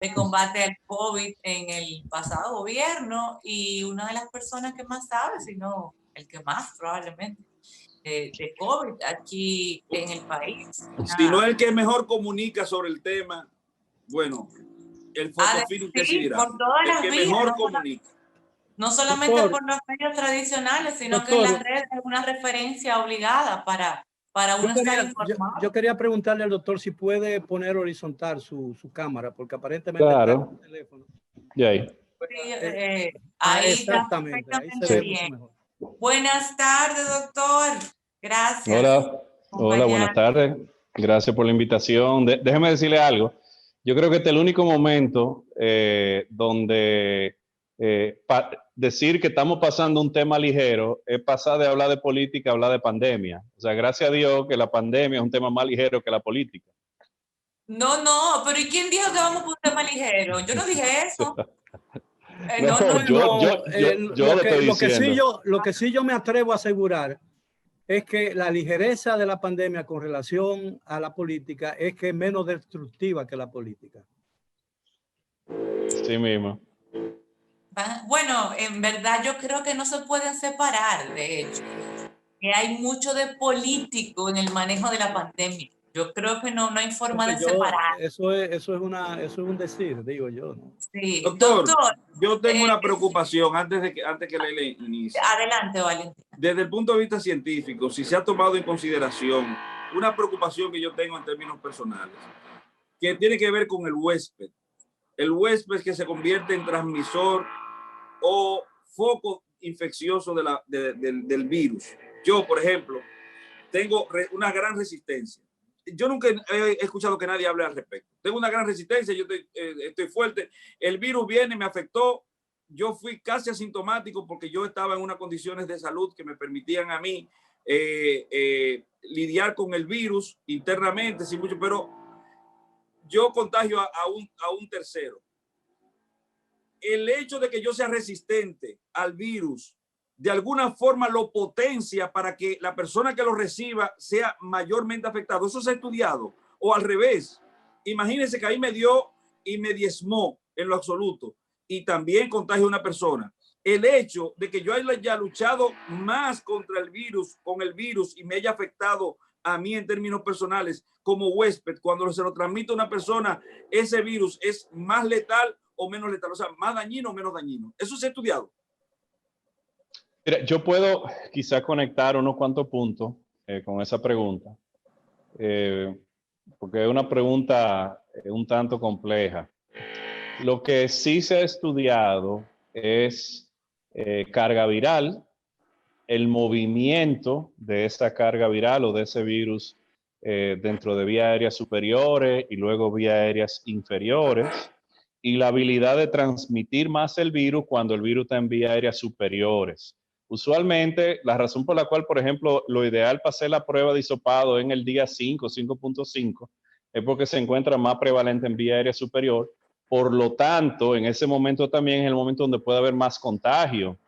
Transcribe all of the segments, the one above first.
de combate al COVID en el pasado gobierno y una de las personas que más sabe, si no el que más probablemente, de COVID aquí en el país. Si no el que mejor comunica sobre el tema, bueno, el fotofinish decidirá. Por todas las el que vías, mejor comunica. No solamente Doctor, por los medios tradicionales, sino doctor, que en las redes es una referencia obligada para uno estar informado. Yo quería preguntarle al doctor si puede poner horizontal su cámara, porque aparentemente claro. está en el teléfono. Y ahí. Sí, ahí exactamente, está ahí se ve bien. mucho mejor. Buenas tardes, doctor. Gracias. Hola, buenas tardes. Gracias por la invitación. Déjeme decirle algo. Yo creo que este es el único momento donde decir que estamos pasando un tema ligero es pasar de hablar de política a hablar de pandemia. O sea, gracias a Dios que la pandemia es un tema más ligero que la política. No, pero ¿y quién dijo que vamos por un tema ligero? Yo no dije eso. Lo que sí yo me atrevo a asegurar es que la ligereza de la pandemia con relación a la política es que es menos destructiva que la política. Sí mismo. Bueno, en verdad yo creo que no se pueden separar, de hecho, que hay mucho de político en el manejo de la pandemia. Yo creo que no hay forma de separar. Eso es un decir, digo yo, ¿no? Sí. Doctor, yo tengo una preocupación antes que le inicie. Adelante, Valentín. Desde el punto de vista científico, si se ha tomado en consideración una preocupación que yo tengo en términos personales, que tiene que ver con el huésped. El huésped que se convierte en transmisor o foco infeccioso del virus. Yo, por ejemplo, tengo una gran resistencia. Yo nunca he escuchado que nadie hable al respecto. Tengo una gran resistencia, yo estoy fuerte. El virus viene, me afectó. Yo fui casi asintomático porque yo estaba en unas condiciones de salud que me permitían a mí lidiar con el virus internamente, sin mucho, pero yo contagio a un tercero. El hecho de que yo sea resistente al virus, de alguna forma lo potencia para que la persona que lo reciba sea mayormente afectada. Eso se ha estudiado. O al revés. Imagínense que ahí me dio y me diezmó en lo absoluto. Y también contagio a una persona. El hecho de que yo haya luchado más contra el virus, con el virus, y me haya afectado a mí en términos personales como huésped, cuando se lo transmite a una persona, ese virus es más letal o menos letal, o sea, más dañino o menos dañino. Eso se ha estudiado. Mira, yo puedo quizá conectar unos cuantos puntos con esa pregunta, porque es una pregunta un tanto compleja. Lo que sí se ha estudiado es carga viral, el movimiento de esa carga viral o de ese virus dentro de vías aéreas superiores y luego vías aéreas inferiores, y la habilidad de transmitir más el virus cuando el virus está en vías aéreas superiores. Usualmente, la razón por la cual, por ejemplo, lo ideal para hacer la prueba de hisopado en el día 5, 5.5, es porque se encuentra más prevalente en vía aérea superior. Por lo tanto, en ese momento también es el momento donde puede haber más contagio.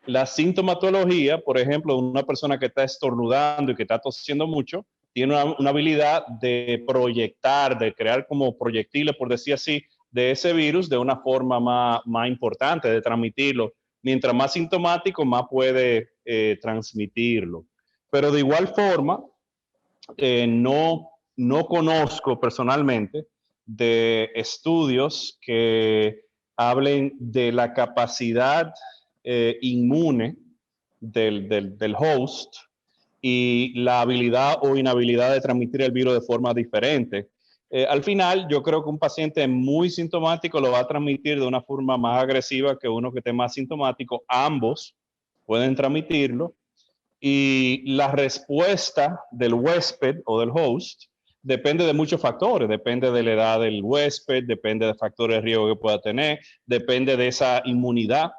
La sintomatología, por ejemplo, una persona que está estornudando y que está tosiendo mucho, tiene una habilidad de proyectar, de crear como proyectiles, por decir así, de ese virus de una forma más importante, de transmitirlo. Mientras más sintomático, más puede transmitirlo. Pero de igual forma, no conozco personalmente de estudios que hablen de la capacidad inmune del host y la habilidad o inhabilidad de transmitir el virus de forma diferente. Al final, yo creo que un paciente muy sintomático lo va a transmitir de una forma más agresiva que uno que esté más sintomático. Ambos pueden transmitirlo. Y la respuesta del huésped o del host depende de muchos factores. Depende de la edad del huésped, depende de factores de riesgo que pueda tener, depende de esa inmunidad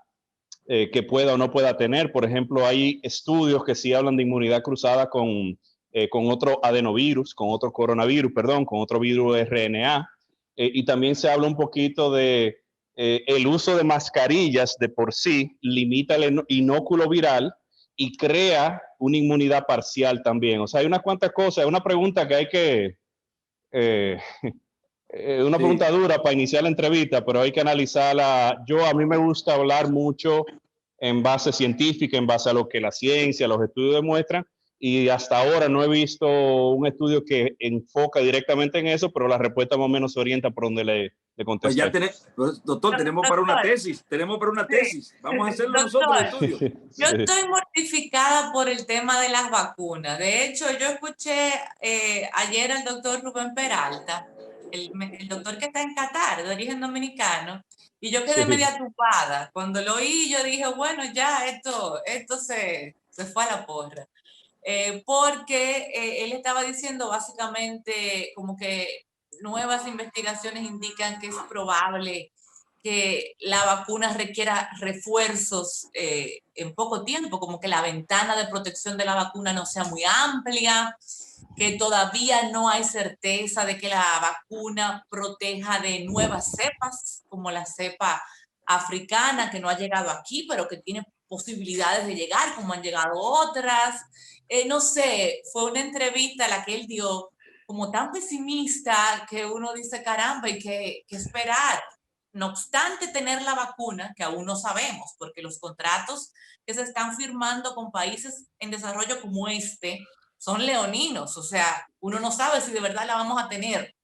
que pueda o no pueda tener. Por ejemplo, hay estudios que sí hablan de inmunidad cruzada con otro adenovirus, con otro coronavirus, perdón, con otro virus RNA. Y también se habla un poquito de el uso de mascarillas de por sí limita el inóculo viral y crea una inmunidad parcial también. O sea, hay unas cuantas cosas, una pregunta que hay que una Sí. pregunta dura para iniciar la entrevista, pero hay que analizarla. A mí me gusta hablar mucho en base científica, en base a lo que la ciencia, los estudios demuestran, y hasta ahora no he visto un estudio que enfoca directamente en eso, pero la respuesta más o menos se orienta por donde le Pues contesté. ya tenemos, doctor, tenemos para una tesis, Sí. Vamos a hacerlo nosotros el estudio. Yo estoy mortificada por el tema de las vacunas. De hecho, yo escuché ayer al doctor Rubén Peralta, el doctor que está en Qatar, de origen dominicano, y yo quedé media tupada. Cuando lo oí, yo dije, bueno, ya esto se fue a la porra. Porque él estaba diciendo básicamente como que nuevas investigaciones indican que es probable que la vacuna requiera refuerzos en poco tiempo, como que la ventana de protección de la vacuna no sea muy amplia, que todavía no hay certeza de que la vacuna proteja de nuevas cepas, como la cepa africana, que no ha llegado aquí, pero que tiene posibilidades de llegar, como han llegado otras. No sé, fue una entrevista la que él dio como tan pesimista que uno dice, caramba, ¿y qué esperar? No obstante tener la vacuna, que aún no sabemos, porque los contratos que se están firmando con países en desarrollo como este son leoninos, o sea, uno no sabe si de verdad la vamos a tener,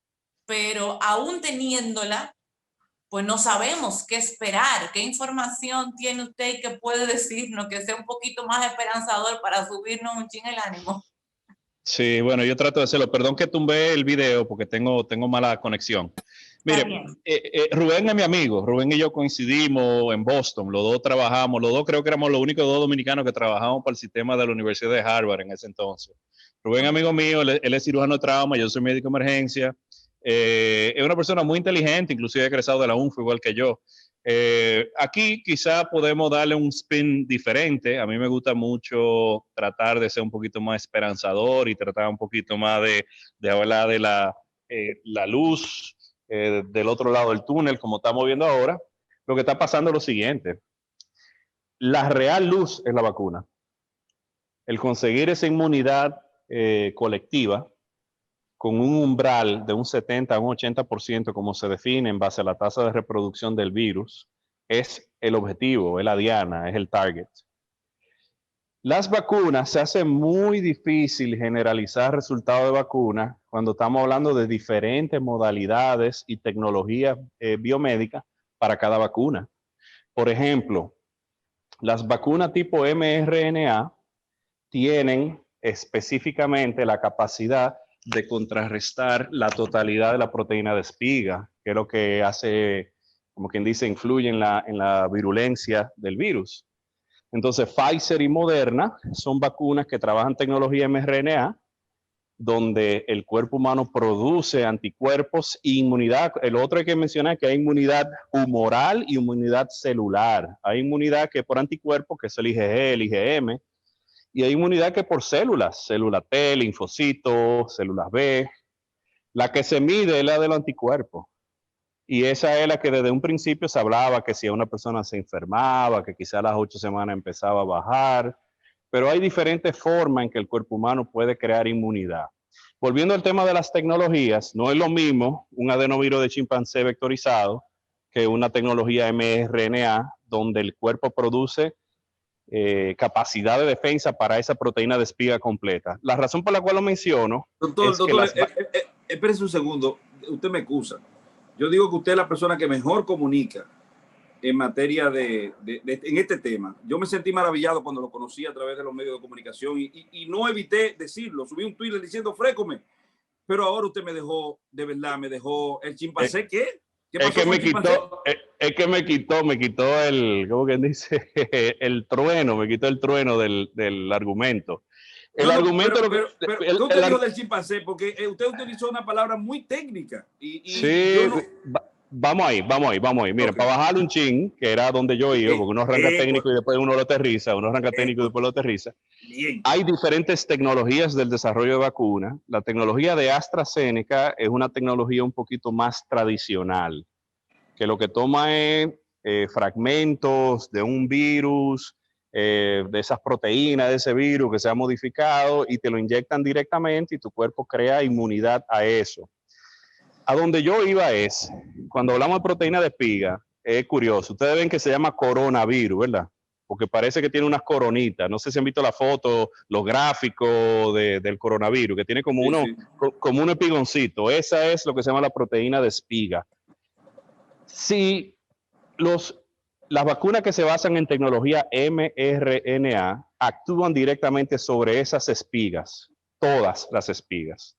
pero aún teniéndola, pues no sabemos qué esperar, qué información tiene usted y qué puede decirnos que sea un poquito más esperanzador para subirnos un chin el ánimo. Sí, bueno, yo trato de hacerlo. Perdón que tumbé el video porque tengo mala conexión. Mire, Rubén es mi amigo. Rubén y yo coincidimos en Boston. Los dos trabajamos, los dos creo que éramos los únicos dos dominicanos que trabajamos para el sistema de la Universidad de Harvard en ese entonces. Rubén, amigo mío, él es cirujano de trauma, yo soy médico de emergencia. Es una persona muy inteligente, inclusive egresado de la UNFO, igual que yo. Aquí quizá podemos darle un spin diferente. A mí me gusta mucho tratar de ser un poquito más esperanzador y tratar un poquito más de hablar de la luz del otro lado del túnel, como estamos viendo ahora. Lo que está pasando es lo siguiente. La real luz es la vacuna. El conseguir esa inmunidad colectiva con un umbral de un 70 a un 80%, como se define en base a la tasa de reproducción del virus, es el objetivo, es la diana, es el target. Las vacunas, se hace muy difícil generalizar resultados de vacunas cuando estamos hablando de diferentes modalidades y tecnologías biomédicas para cada vacuna. Por ejemplo, las vacunas tipo mRNA tienen específicamente la capacidad de contrarrestar la totalidad de la proteína de espiga, que es lo que hace, como quien dice, influye en la virulencia del virus. Entonces, Pfizer y Moderna son vacunas que trabajan tecnología mRNA, donde el cuerpo humano produce anticuerpos e inmunidad. El otro hay que mencionar que hay inmunidad humoral y inmunidad celular. Hay inmunidad que es por anticuerpos, que es el IgG, el IgM, y hay inmunidad que por células, célula T, linfocitos, células B. La que se mide es la de los anticuerpos. Y esa es la que desde un principio se hablaba que si una persona se enfermaba, que quizá a las 8 semanas empezaba a bajar. Pero hay diferentes formas en que el cuerpo humano puede crear inmunidad. Volviendo al tema de las tecnologías, no es lo mismo un adenovirus de chimpancé vectorizado que una tecnología mRNA, donde el cuerpo produce capacidad de defensa para esa proteína de espiga completa. La razón por la cual lo menciono doctor, es que espérese un segundo, usted me excusa. Yo digo que usted es la persona que mejor comunica en materia en este tema. Yo me sentí maravillado cuando lo conocí a través de los medios de comunicación y no evité decirlo. Subí un Twitter diciendo, frécome, pero ahora usted me dejó, de verdad, me dejó el chimpancé. ¿Qué? ¿Qué pasó con el chimpancé? Es que me quitó el, ¿cómo que dice? El trueno, me quitó el trueno del argumento. El argumento... ¿Qué usted dijo del chimpancé? Porque usted utilizó una palabra muy técnica. Sí, yo no... vamos ahí. Mira, okay, para bajar un chin, que era donde yo iba, porque uno arranca técnico y después uno lo aterriza, Bien. Hay diferentes tecnologías del desarrollo de vacunas. La tecnología de AstraZeneca es una tecnología un poquito más tradicional, que lo que toma es fragmentos de un virus, de esas proteínas de ese virus que se ha modificado y te lo inyectan directamente y tu cuerpo crea inmunidad a eso. A donde yo iba es, cuando hablamos de proteína de espiga, es curioso. Ustedes ven que se llama coronavirus, ¿verdad? Porque parece que tiene unas coronitas. No sé si han visto la foto, los gráficos del coronavirus, que tiene como, Sí. como un espigoncito. Esa es lo que se llama la proteína de espiga. Si las vacunas que se basan en tecnología mRNA actúan directamente sobre esas espigas, todas las espigas,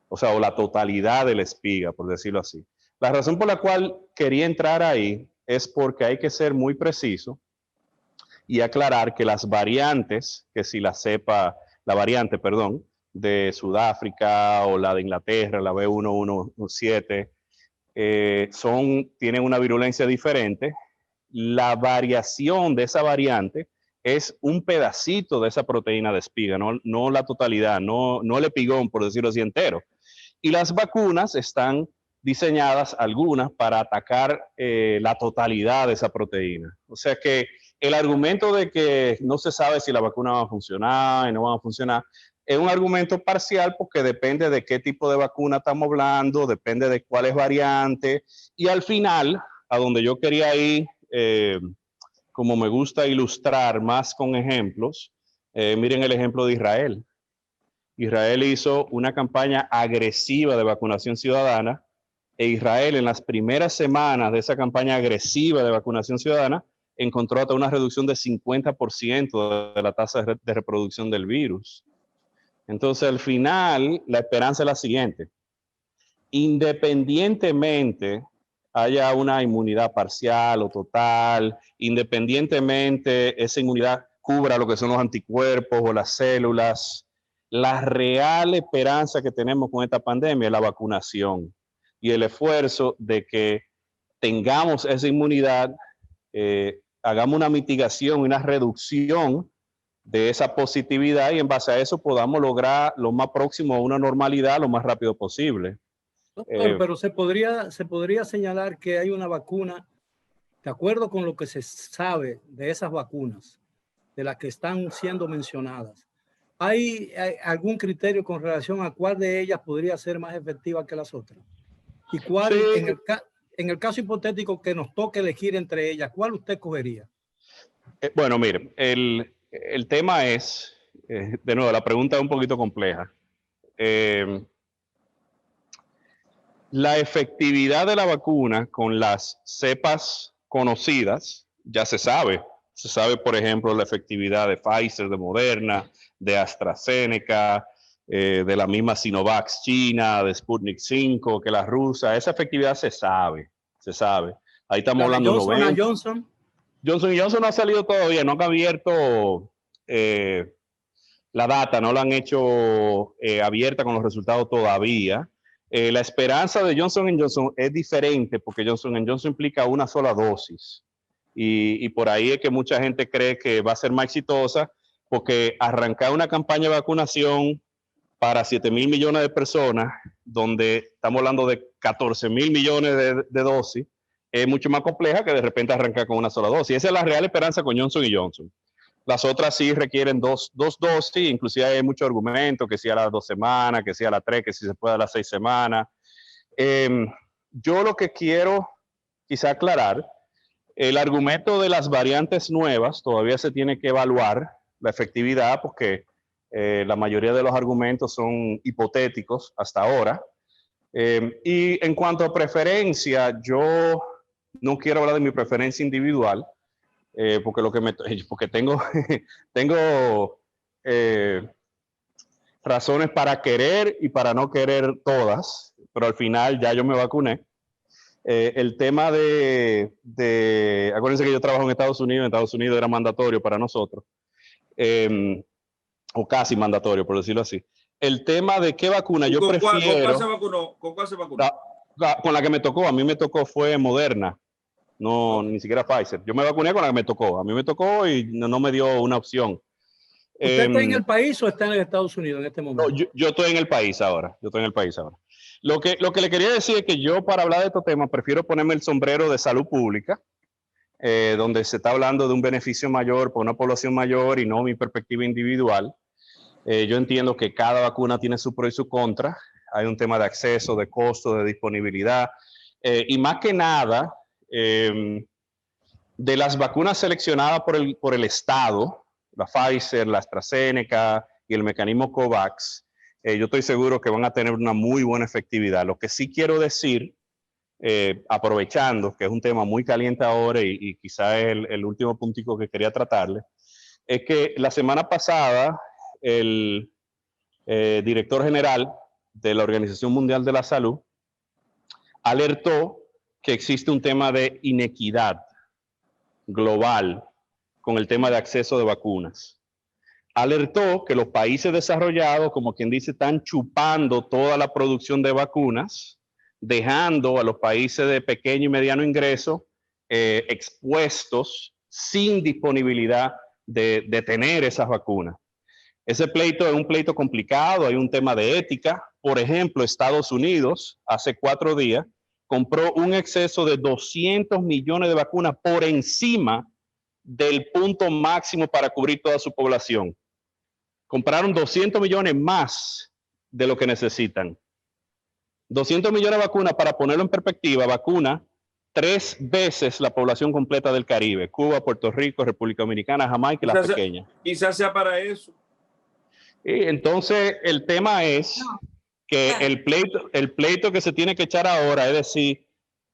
o sea, o la totalidad de la espiga, por decirlo así. La razón por la cual quería entrar ahí es porque hay que ser muy preciso y aclarar que las variantes, que si la variante, perdón, de Sudáfrica o la de Inglaterra, la B1117, tienen una virulencia diferente. La variación de esa variante es un pedacito de esa proteína de espiga, no la totalidad, no el epigón, por decirlo así, entero. Y las vacunas están diseñadas, algunas, para atacar la totalidad de esa proteína. O sea que el argumento de que no se sabe si la vacuna va a funcionar y no va a funcionar, es un argumento parcial porque depende de qué tipo de vacuna estamos hablando, depende de cuál es variante, y al final, a donde yo quería ir, como me gusta ilustrar más con ejemplos, miren el ejemplo de Israel. Israel hizo una campaña agresiva de vacunación ciudadana, e Israel en las primeras semanas de esa campaña agresiva de vacunación ciudadana encontró hasta una reducción de 50% de la tasa de reproducción del virus. Entonces, al final, la esperanza es la siguiente. Independientemente haya una inmunidad parcial o total, independientemente esa inmunidad cubra lo que son los anticuerpos o las células, la real esperanza que tenemos con esta pandemia es la vacunación y el esfuerzo de que tengamos esa inmunidad, hagamos una mitigación y una reducción de esa positividad y en base a eso podamos lograr lo más próximo a una normalidad lo más rápido posible. Doctor, pero se podría señalar que hay una vacuna, de acuerdo con lo que se sabe de esas vacunas, de las que están siendo mencionadas. ¿Hay algún criterio con relación a cuál de ellas podría ser más efectiva que las otras? ¿Y cuál, Sí. en el caso hipotético que nos toque elegir entre ellas, cuál usted cogería? Bueno, mire, el tema es, de nuevo, la pregunta es un poquito compleja. La efectividad de la vacuna con las cepas conocidas ya se sabe. Se sabe, por ejemplo, la efectividad de Pfizer, de Moderna, de AstraZeneca, de la misma Sinovac China, de Sputnik 5, que la rusa. Esa efectividad se sabe, se sabe. Ahí estamos hablando de Johnson & Johnson. Johnson & Johnson no ha salido todavía, no han abierto la data, no la han hecho abierta con los resultados todavía. La esperanza de Johnson & Johnson es diferente porque Johnson & Johnson implica una sola dosis y por ahí es que mucha gente cree que va a ser más exitosa porque arrancar una campaña de vacunación para 7,000 millones de personas, donde estamos hablando de 14,000 millones de dosis, es mucho más compleja que de repente arrancar con una sola dosis. Esa es la real esperanza con Johnson & Johnson. Las otras sí requieren dos dosis, inclusive hay muchos argumentos, que sea a las 2 semanas, que sea a las 3, que si se puede a las 6 semanas. Yo lo que quiero quizá aclarar, el argumento de las variantes nuevas todavía se tiene que evaluar la efectividad porque la mayoría de los argumentos son hipotéticos hasta ahora. Y en cuanto a preferencia, yo no quiero hablar de mi preferencia individual, porque tengo razones para querer y para no querer todas, pero al final ya yo me vacuné. El tema acuérdense que yo trabajo en Estados Unidos era mandatorio para nosotros, o casi mandatorio, por decirlo así. El tema de qué vacuna yo prefiero. ¿Con cuál se vacunó? ¿Con cuál se vacunó? Con la que me tocó, a mí me tocó fue Moderna. No, ni siquiera Pfizer. Yo me vacuné con la que me tocó. A mí me tocó y no me dio una opción. ¿Usted está en el país o está en Estados Unidos en este momento? No, yo estoy en el país ahora. Lo que le quería decir es que yo, para hablar de estos temas, prefiero ponerme el sombrero de salud pública, donde se está hablando de un beneficio mayor para una población mayor y no mi perspectiva individual. Yo entiendo que cada vacuna tiene su pro y su contra. hay un tema de acceso, de costo, de disponibilidad, y más que nada, de las vacunas seleccionadas por el Estado, la Pfizer, la AstraZeneca y el mecanismo COVAX, yo estoy seguro que van a tener una muy buena efectividad. Lo que sí quiero decir, aprovechando que es un tema muy caliente ahora y quizá es el último puntico que quería tratarle, es que la semana pasada el director general de la Organización Mundial de la Salud alertó que existe un tema de inequidad global con el tema de acceso de vacunas. Alertó que los países desarrollados, como quien dice, están chupando toda la producción de vacunas, dejando a los países de pequeño y mediano ingreso expuestos sin disponibilidad de tener esas vacunas. Ese pleito es un pleito complicado, hay un tema de ética. Por ejemplo, Estados Unidos hace 4 días compró un exceso de 200 millones de vacunas por encima del punto máximo para cubrir toda su población. Compraron 200 millones más de lo que necesitan. 200 millones de vacunas, para ponerlo en perspectiva, vacuna 3 veces la población completa del Caribe: Cuba, Puerto Rico, República Dominicana, Jamaica y las pequeñas. Quizás sea para eso. Y entonces el tema es que el pleito que se tiene que echar ahora es decir,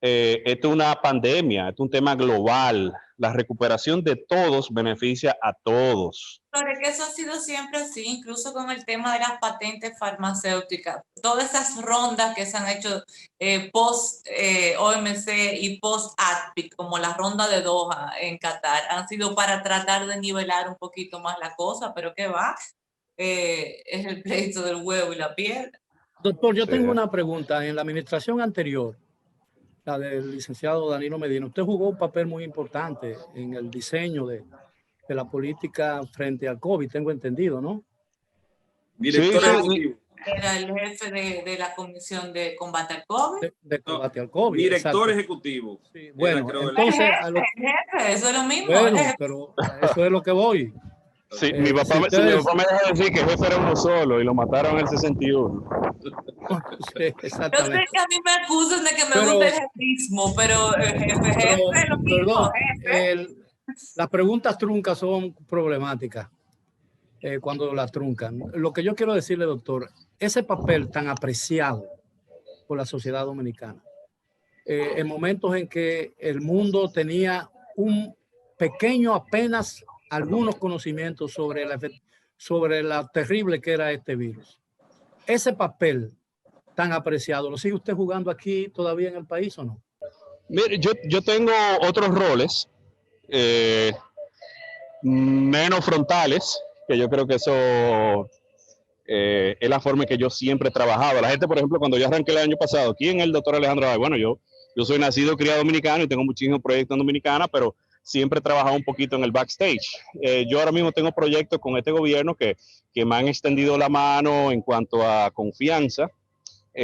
esto es una pandemia, esto es un tema global. La recuperación de todos beneficia a todos. Pero es que eso ha sido siempre así, incluso con el tema de las patentes farmacéuticas. Todas esas rondas que se han hecho post OMC y post ADPIC, como la ronda de Doha en Qatar, han sido para tratar de nivelar un poquito más la cosa, pero ¿qué va? Es el pleito del huevo y la piedra. Doctor, yo tengo una pregunta. En la administración anterior, la del licenciado Danilo Medina, usted jugó un papel muy importante en el diseño de la política frente al COVID, tengo entendido, ¿no? Director ejecutivo. Era el jefe de la Comisión de Combate al COVID. De combate al COVID. Director exacto. ejecutivo. Sí, bueno, creo, entonces... El jefe, eso es lo mismo. Bueno, pero eso es lo que voy. Sí, mi papá me deja decir que el jefe era uno solo y lo mataron en el 61. Sí, exactamente. Yo sé que a mí me acusan de que me gusta el jefismo, pero jefe es lo mismo. Perdón, las preguntas truncas son problemáticas cuando las truncan. Lo que yo quiero decirle, doctor, ese papel tan apreciado por la sociedad dominicana, en momentos en que el mundo tenía un pequeño, apenas algunos conocimientos sobre la terrible que era este virus. Ese papel tan apreciado, ¿lo sigue usted jugando aquí todavía en el país o no? Mire, yo tengo otros roles menos frontales, que yo creo que eso es la forma en que yo siempre he trabajado. La gente, por ejemplo, cuando yo arranqué el año pasado, ¿quién es el doctor Alejandro Báez? Bueno, yo soy nacido y criado dominicano y tengo muchísimos proyectos en Dominicana, pero siempre he trabajado un poquito en el backstage. Yo ahora mismo tengo proyectos con este gobierno que me han extendido la mano en cuanto a confianza.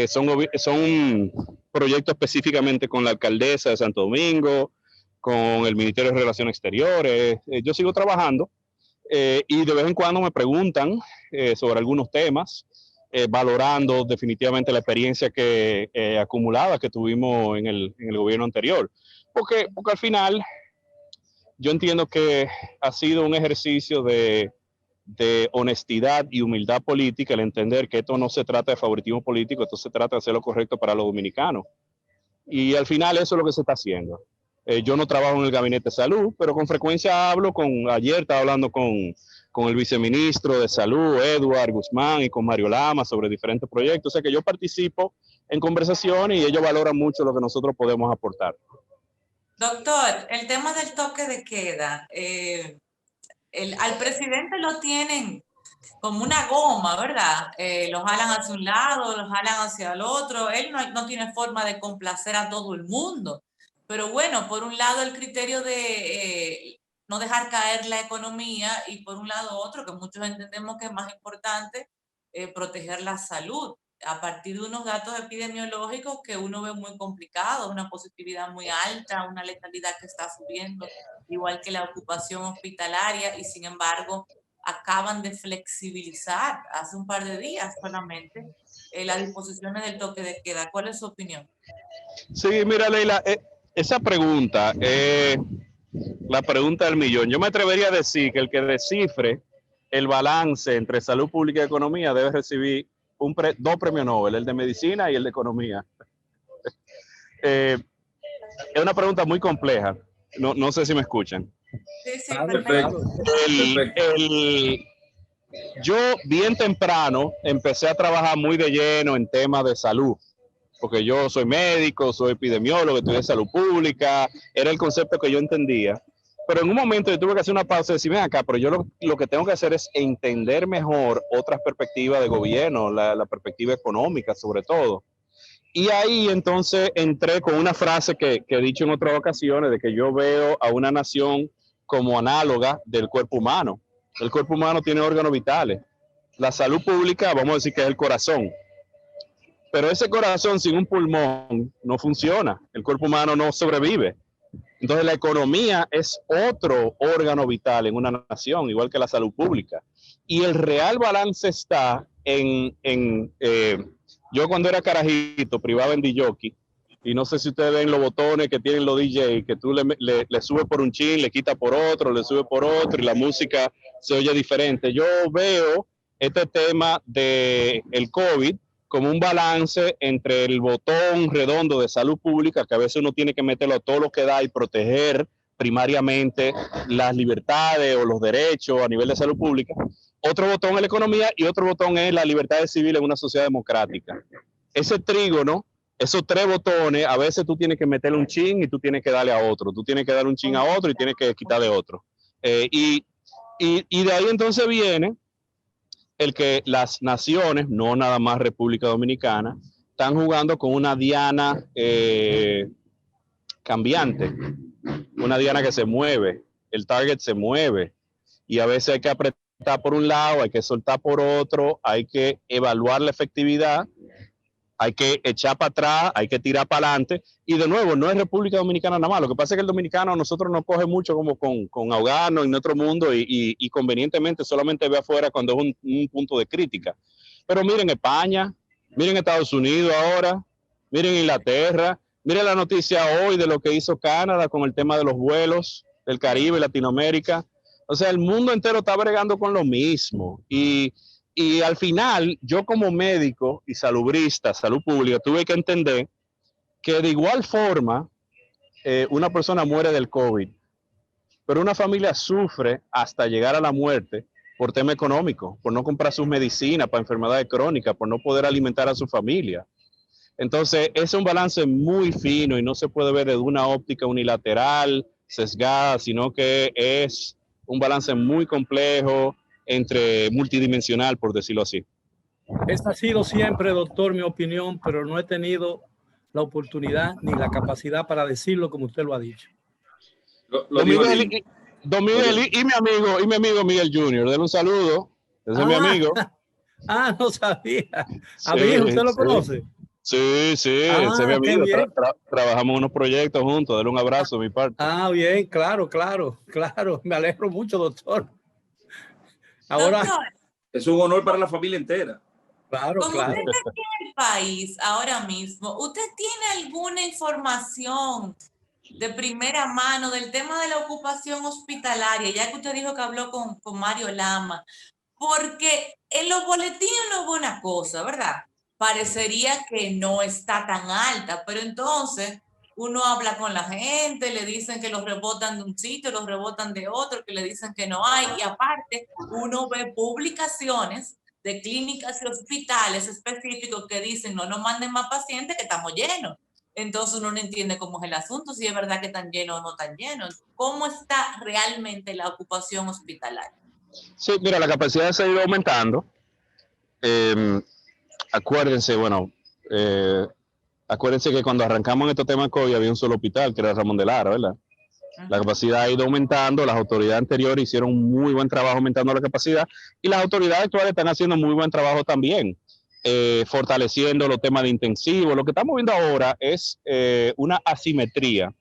Son proyectos específicamente con la alcaldesa de Santo Domingo, con el Ministerio de Relaciones Exteriores. Yo sigo trabajando y de vez en cuando me preguntan sobre algunos temas, valorando definitivamente la experiencia acumulada que tuvimos en el gobierno anterior. Porque al final yo entiendo que ha sido un ejercicio de honestidad y humildad política, el entender que esto no se trata de favoritismo político, esto se trata de hacer lo correcto para los dominicanos. Y al final eso es lo que se está haciendo. Yo no trabajo en el gabinete de salud, pero con frecuencia ayer estaba hablando con el viceministro de salud, Edward Guzmán, y con Mario Lama sobre diferentes proyectos. O sea que yo participo en conversaciones y ellos valoran mucho lo que nosotros podemos aportar. Doctor, el tema del toque de queda, al presidente lo tienen como una goma, ¿verdad? Lo jalan hacia un lado, lo jalan hacia el otro. Él no tiene forma de complacer a todo el mundo. Pero bueno, por un lado el criterio de no dejar caer la economía y por un lado otro, que muchos entendemos que es más importante, proteger la salud a partir de unos datos epidemiológicos que uno ve muy complicados, una positividad muy alta, una letalidad que está subiendo, igual que la ocupación hospitalaria, y sin embargo acaban de flexibilizar hace un par de días solamente las disposiciones del toque de queda. ¿Cuál es su opinión? Sí, mira, Leila, esa pregunta es la pregunta del millón. Yo me atrevería a decir que el que descifre el balance entre salud pública y economía debe recibir dos premios Nobel, el de medicina y el de economía. Es una pregunta muy compleja. No sé si me escuchan. Sí, sí, Claro, perfecto. claro. Yo bien temprano empecé a trabajar muy de lleno en temas de salud, porque yo soy médico, soy epidemiólogo, estudié salud pública, era el concepto que yo entendía. Pero en un momento yo tuve que hacer una pausa y decir, ven acá, pero yo lo que tengo que hacer es entender mejor otras perspectivas de gobierno, la perspectiva económica sobre todo. Y ahí entonces entré con una frase que he dicho en otras ocasiones, de que yo veo a una nación como análoga del cuerpo humano. El cuerpo humano tiene órganos vitales. La salud pública, vamos a decir que es el corazón. Pero ese corazón sin un pulmón no funciona. El cuerpo humano no sobrevive. Entonces la economía es otro órgano vital en una nación, igual que la salud pública. Y el real balance está yo cuando era carajito, privaba en DJ, y no sé si ustedes ven los botones que tienen los DJ, que tú le subes por un chin, le quitas por otro, le subes por otro, y la música se oye diferente. Yo veo este tema del COVID como un balance entre el botón redondo de salud pública, que a veces uno tiene que meterlo a todo lo que da y proteger primariamente las libertades o los derechos a nivel de salud pública. Otro botón es la economía y otro botón es la libertad civil en una sociedad democrática. Ese trígono, esos tres botones, a veces tú tienes que meterle un chin y tú tienes que darle a otro. Tú tienes que darle un chin a otro y tienes que quitarle otro. Y de ahí entonces viene el que las naciones, no nada más República Dominicana, están jugando con una diana cambiante, una diana que se mueve, el target se mueve y a veces hay que apretar por un lado, hay que soltar por otro, hay que evaluar la efectividad, hay que echar para atrás, hay que tirar para adelante. Y de nuevo, no es República Dominicana nada más. Lo que pasa es que el dominicano a nosotros nos coge mucho como con ahogarnos en otro mundo y convenientemente solamente ve afuera cuando es un punto de crítica. Pero miren España, miren Estados Unidos ahora, miren Inglaterra, miren la noticia hoy de lo que hizo Canadá con el tema de los vuelos del Caribe y Latinoamérica. O sea, el mundo entero está bregando con lo mismo. Y al final, yo como médico y salubrista, salud pública, tuve que entender que de igual forma una persona muere del COVID, pero una familia sufre hasta llegar a la muerte por tema económico, por no comprar sus medicinas para enfermedades crónicas, por no poder alimentar a su familia. Entonces, es un balance muy fino y no se puede ver desde una óptica unilateral, sesgada, sino que es un balance muy complejo, multidimensional, por decirlo así. Esa ha sido siempre, doctor, mi opinión, pero no he tenido la oportunidad ni la capacidad para decirlo como usted lo ha dicho. Don Miguel y mi amigo Miguel Jr., denle un saludo. Ese es mi amigo. No sabía. Sí, amigo, ¿usted lo conoce? Sí, ese es mi amigo. Trabajamos unos proyectos juntos. Denle un abrazo de mi parte. Bien, claro. Me alegro mucho, doctor. Ahora, doctor, es un honor para la familia entera. Claro. Usted está aquí en el país ahora mismo, ¿usted tiene alguna información de primera mano del tema de la ocupación hospitalaria? Ya que usted dijo que habló con Mario Lama, porque en los boletines no hubo una cosa, ¿verdad? Parecería que no está tan alta, pero entonces uno habla con la gente, le dicen que los rebotan de un sitio, los rebotan de otro, que le dicen que no hay, y aparte uno ve publicaciones de clínicas y hospitales específicos que dicen no nos manden más pacientes que estamos llenos. Entonces uno no entiende cómo es el asunto, si es verdad que están llenos o no están llenos. ¿Cómo está realmente la ocupación hospitalaria? Sí, mira, la capacidad se ha ido aumentando. Acuérdense que cuando arrancamos en estos temas COVID había un solo hospital, que era Ramón de Lara, ¿verdad? La capacidad ha ido aumentando, las autoridades anteriores hicieron un muy buen trabajo aumentando la capacidad y las autoridades actuales están haciendo muy buen trabajo también, fortaleciendo los temas de intensivo. Lo que estamos viendo ahora es una asimetría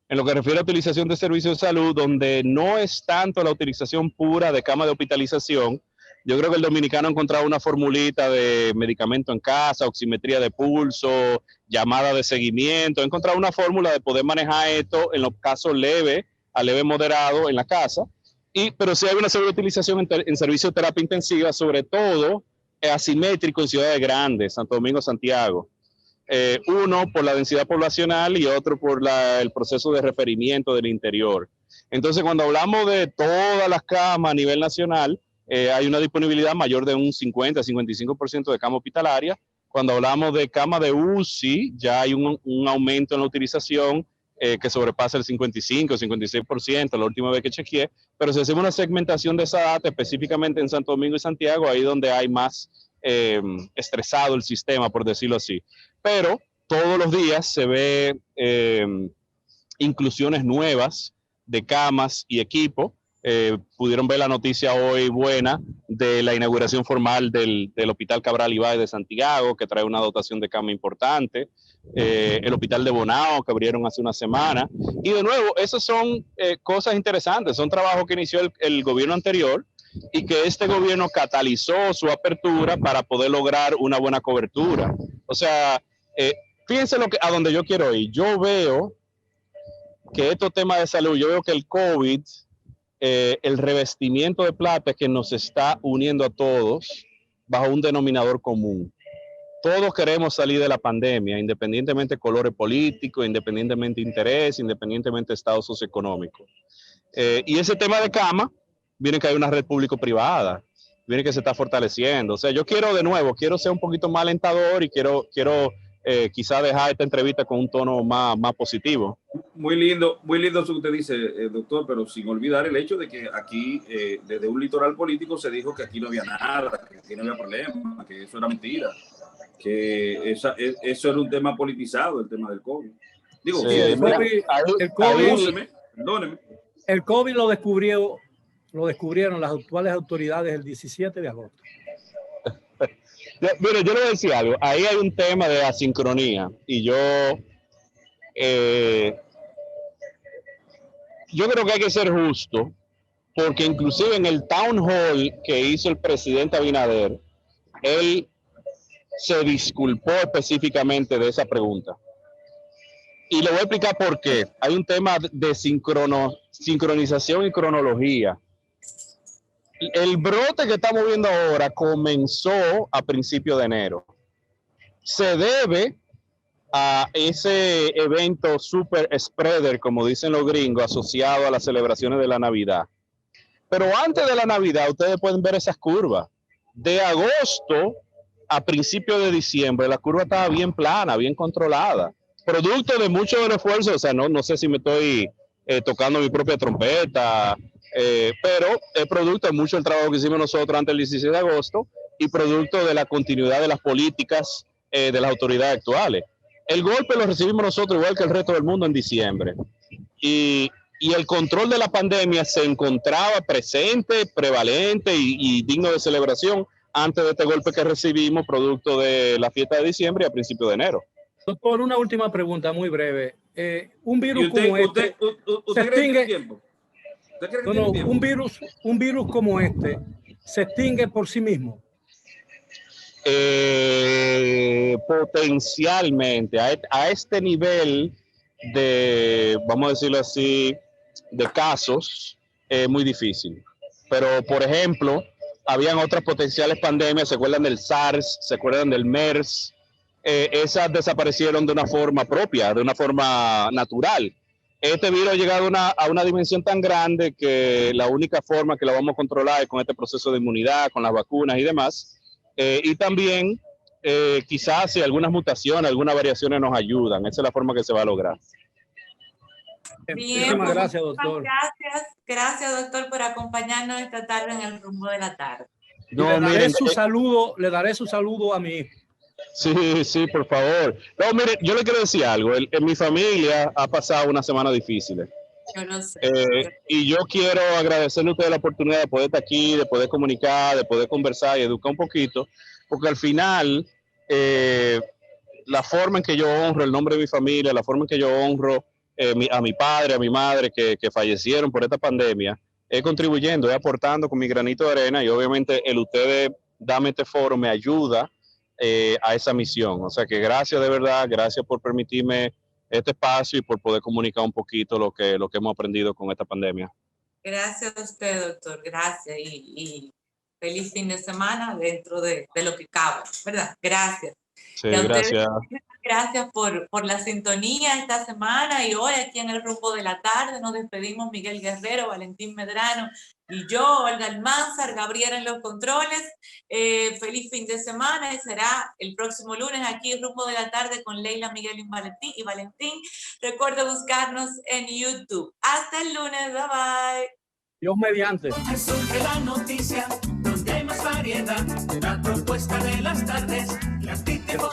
en lo que refiere a utilización de servicios de salud, donde no es tanto la utilización pura de cama de hospitalización, Yo creo que el dominicano ha encontrado una formulita de medicamento en casa, oximetría de pulso, llamada de seguimiento. Ha encontrado una fórmula de poder manejar esto en los casos leves a leve moderado en la casa. Pero sí hay una sobreutilización en servicios de terapia intensiva, sobre todo asimétrico en ciudades grandes, Santo Domingo, Santiago. Uno por la densidad poblacional y otro por el proceso de referimiento del interior. Entonces, cuando hablamos de todas las camas a nivel nacional, hay una disponibilidad mayor de un 50-55% de cama hospitalaria. Cuando hablamos de cama de UCI, ya hay un aumento en la utilización que sobrepasa el 55-56% la última vez que chequeé. Pero si hacemos una segmentación de esa data, específicamente en Santo Domingo y Santiago, ahí donde hay más estresado el sistema, por decirlo así. Pero todos los días se ve inclusiones nuevas de camas y equipo. Pudieron ver la noticia hoy buena de la inauguración formal del Hospital Cabral Ibáez de Santiago, que trae una dotación de cama importante. El Hospital de Bonao, que abrieron hace una semana. Y de nuevo, esas son cosas interesantes, son trabajos que inició el gobierno anterior y que este gobierno catalizó su apertura para poder lograr una buena cobertura. O sea, fíjense a donde yo quiero ir. Yo veo que estos temas de salud, yo veo que el COVID, el revestimiento de plata que nos está uniendo a todos bajo un denominador común. Todos queremos salir de la pandemia, independientemente de colores políticos, independientemente de interés, independientemente de estado socioeconómico. Y ese tema de cama, viene que hay una red público-privada, viene que se está fortaleciendo. O sea, yo quiero quiero ser un poquito más alentador y quiero quizá dejar esta entrevista con un tono más positivo. Muy lindo eso que usted dice, doctor, pero sin olvidar el hecho de que aquí, desde un litoral político, se dijo que aquí no había nada, que aquí no había problema, que eso era mentira, que eso era un tema politizado, el tema del COVID. Digo, sí, el COVID lo descubrieron las actuales autoridades el 17 de agosto. Mire, yo le voy a decir algo. Ahí hay un tema de asincronía y yo creo que hay que ser justo, porque inclusive en el town hall que hizo el presidente Abinader, él se disculpó específicamente de esa pregunta. Y le voy a explicar por qué. Hay un tema de sincronización y cronología. El brote que estamos viendo ahora comenzó a principios de enero. Se debe a ese evento super spreader, como dicen los gringos, asociado a las celebraciones de la Navidad. Pero antes de la Navidad, ustedes pueden ver esas curvas. De agosto a principios de diciembre, la curva estaba bien plana, bien controlada. Producto de mucho del esfuerzo, o sea, no sé si me estoy tocando mi propia trompeta, pero es producto de mucho el trabajo que hicimos nosotros antes del 16 de agosto y producto de la continuidad de las políticas de las autoridades actuales. El golpe lo recibimos nosotros igual que el resto del mundo en diciembre. Y el control de la pandemia se encontraba presente, prevalente y digno de celebración antes de este golpe que recibimos producto de la fiesta de diciembre y a principios de enero. Doctor, una última pregunta muy breve. Un virus como este se extingue. Un virus como este se extingue por sí mismo. Potencialmente a este nivel de, vamos a decirlo así, de casos, es muy difícil. Pero, por ejemplo, habían otras potenciales pandemias, ¿se acuerdan del SARS? ¿Se acuerdan del MERS? Esas desaparecieron de una forma propia, de una forma natural. Este virus ha llegado a una dimensión tan grande que la única forma que la vamos a controlar es con este proceso de inmunidad, con las vacunas y demás. Y también quizás si algunas mutaciones, algunas variaciones nos ayudan. Esa es la forma que se va a lograr. Bien, muchas gracias, doctor. Gracias, doctor, por acompañarnos esta tarde en el rumbo de la tarde. No, le daré su saludo a mi hijo. Sí, por favor. No, mire, yo le quiero decir algo. En mi familia ha pasado una semana difícil. Yo lo sé. Y yo quiero agradecerle a ustedes la oportunidad de poder estar aquí, de poder comunicar, de poder conversar y educar un poquito, porque al final la forma en que yo honro el nombre de mi familia, la forma en que yo honro a mi padre, a mi madre que fallecieron por esta pandemia, contribuyendo, aportando con mi granito de arena, y obviamente el ustedes dame este foro me ayuda a esa misión. O sea que gracias de verdad, gracias por permitirme este espacio y por poder comunicar un poquito lo que hemos aprendido con esta pandemia. Gracias a usted, doctor. Gracias. Y feliz fin de semana dentro de lo que cabe, ¿verdad? Gracias. Sí, gracias. Gracias por la sintonía esta semana, y hoy aquí en el Rumbo de la Tarde nos despedimos Miguel Guerrero, Valentín Medrano y yo, Olga Almanzar, Gabriela en los controles. Feliz fin de semana, y será el próximo lunes aquí el Rumbo de la Tarde con Leila, Miguel y Valentín. Recuerda buscarnos en YouTube. Hasta el lunes, bye bye. Dios mediante. Al sol de la noticia, donde hay más variedad, la propuesta de las tardes, la actitud.